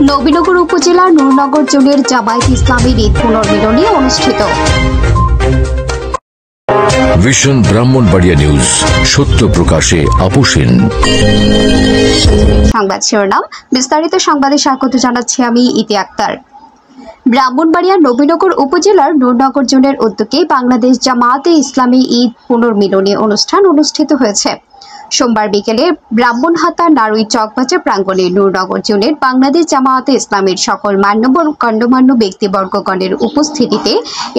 নবীনগর উপজেলার নূরনগর জোনের জামায়াত ইসলামীর ঈদ পুনর্মিলনী অনুষ্ঠিত। ভিশন ব্রাহ্মণবাড়িয়া নিউজ, সত্য প্রকাশে আপোষহীন। সংবাদ শিরোনাম, বিস্তারিত সংবাদে স্বাগত জানাচ্ছি আমি ইতি আক্তার। ব্রাহ্মণবাড়িয়ার নবীনগর উপজেলার নূরনগর জোনের উদ্যোগে বাংলাদেশ জামায়াতে ইসলামী ঈদ পুনর্মিলনী অনুষ্ঠান অনুষ্ঠিত হয়েছে। সোমবার বিকেলে ব্রাহ্মণহাতা নারুই চকবাজার প্রাঙ্গণে নূরনগর জোনের বাংলাদেশ জামায়াতে ইসলামীর সকল মান্যবর গণ্যমান্য ব্যক্তিবর্গগণের উপস্থিতিতে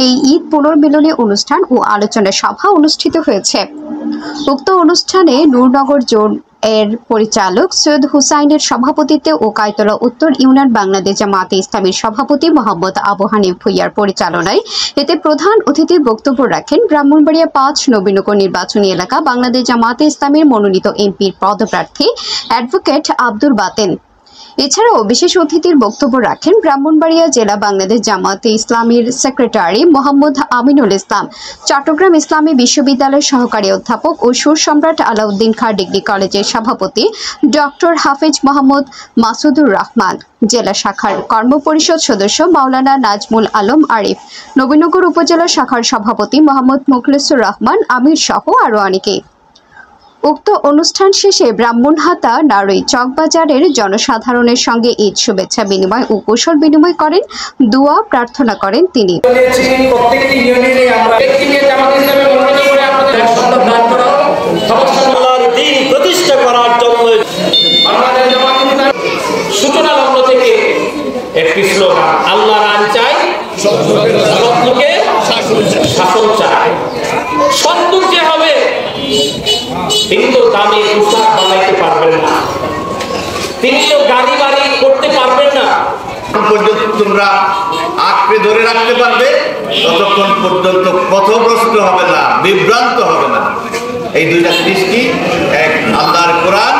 এই ঈদ পুনর্মিলনী অনুষ্ঠান ও আলোচনা সভা অনুষ্ঠিত হয়েছে। উক্ত অনুষ্ঠানে নূরনগর জোন এর পরিচালক সৈয়দ হুসাইনের সভাপতিত্বে ও কায়তলা উত্তর ইউনিয়ন বাংলাদেশ জামায়াতে ইসলামীর সভাপতি মোহাম্মদ আবু হানিফ ভুইয়ার পরিচালনায় এতে প্রধান অতিথির বক্তব্য রাখেন ব্রাহ্মণবাড়িয়া ৫ নবীনগর নির্বাচনী এলাকা বাংলাদেশ জামায়াতে ইসলামীর মনোনীত এমপির পদপ্রার্থী অ্যাডভোকেট আব্দুল বাতেন। এছাড়াও বিশেষ অতিথির বক্তব্য রাখেন ব্রাহ্মণবাড়িয়া জেলা বাংলাদেশ জামায়াতে ইসলামীর সেক্রেটারি মোহাম্মদ আমিনুল ইসলাম, চট্টগ্রাম ইসলামী বিশ্ববিদ্যালয়ের সহকারী অধ্যাপক ও সুর সম্রাট আলাউদ্দিন খাঁ ডিগ্রি কলেজের সভাপতি ডক্টর হাফেজ মোহাম্মদ মাসুদুর রহমান, জেলা শাখার কর্মপরিষদ সদস্য মাওলানা নাজমুল আলম আরিফ, নবীনগর উপজেলা শাখার সভাপতি মোহাম্মদ মুখলিসুর রহমান আমির সহ আরও অনেকে। উক্ত অনুষ্ঠান শেষে ব্রাহ্মণহাতা নারুই চকবাজারের জনসাধারণের সঙ্গে ঈদ শুভেচ্ছা বিনিময় ও কুশল বিনিময় করেন, দোয়া প্রার্থনা করেন তিনি। একটি স্লোগান, আল্লাহর আইন চাই, সৎলোকে শাসন চাই। সৎলোক যে হবে তিনি তো দামি পোশাক বানাইতে পারবেন না, তিনি তো গাড়ি বাড়ি করতে পারবেন না। পর্যন্ত তোমরা আঁকড়ে ধরে রাখতে পারবে ততক্ষণ পর্যন্ত পথভ্রষ্ট হবে না, বিভ্রান্ত হবে না। এই দুইটা জিনিস কি? এক আল্লাহর কোরআন,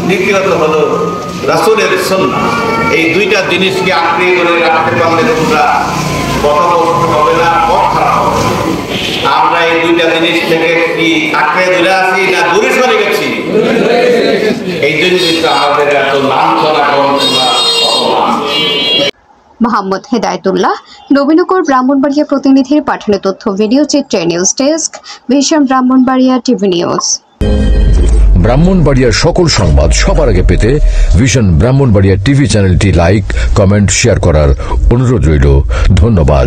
দ্বিতীয়ত হলো রাসূলের সুন্নাহ। এই দুইটা জিনিসকে আঁকড়ে ধরে রাখতে পারলে তোমরা পথভ্রষ্ট হবে না, পথ খারাপ হবে না। আমরা এই দুইটা জিনিস থেকে কি আঁকড়ে ধরে আছি না দূরে সরে গেছি? এই জন্য আমাদের এত লাঞ্ছনা করা। মোহাম্মদ হেদায়েতুল্লাহ, নবীনগর ব্রাহ্মণবাড়িয়া প্রতিনিধির পাঠানো তথ্য ভিডিও চিত্রে news desk, vision Brahmanbaria TV news. ব্রাহ্মণবাড়িয়ার সকল সংবাদ সবার আগে পেতে ভিশন ব্রাহ্মণবাড়িয়া টিভি চ্যানেলটি লাইক, কমেন্ট, শেয়ার করার অনুরোধ রইল। ধন্যবাদ।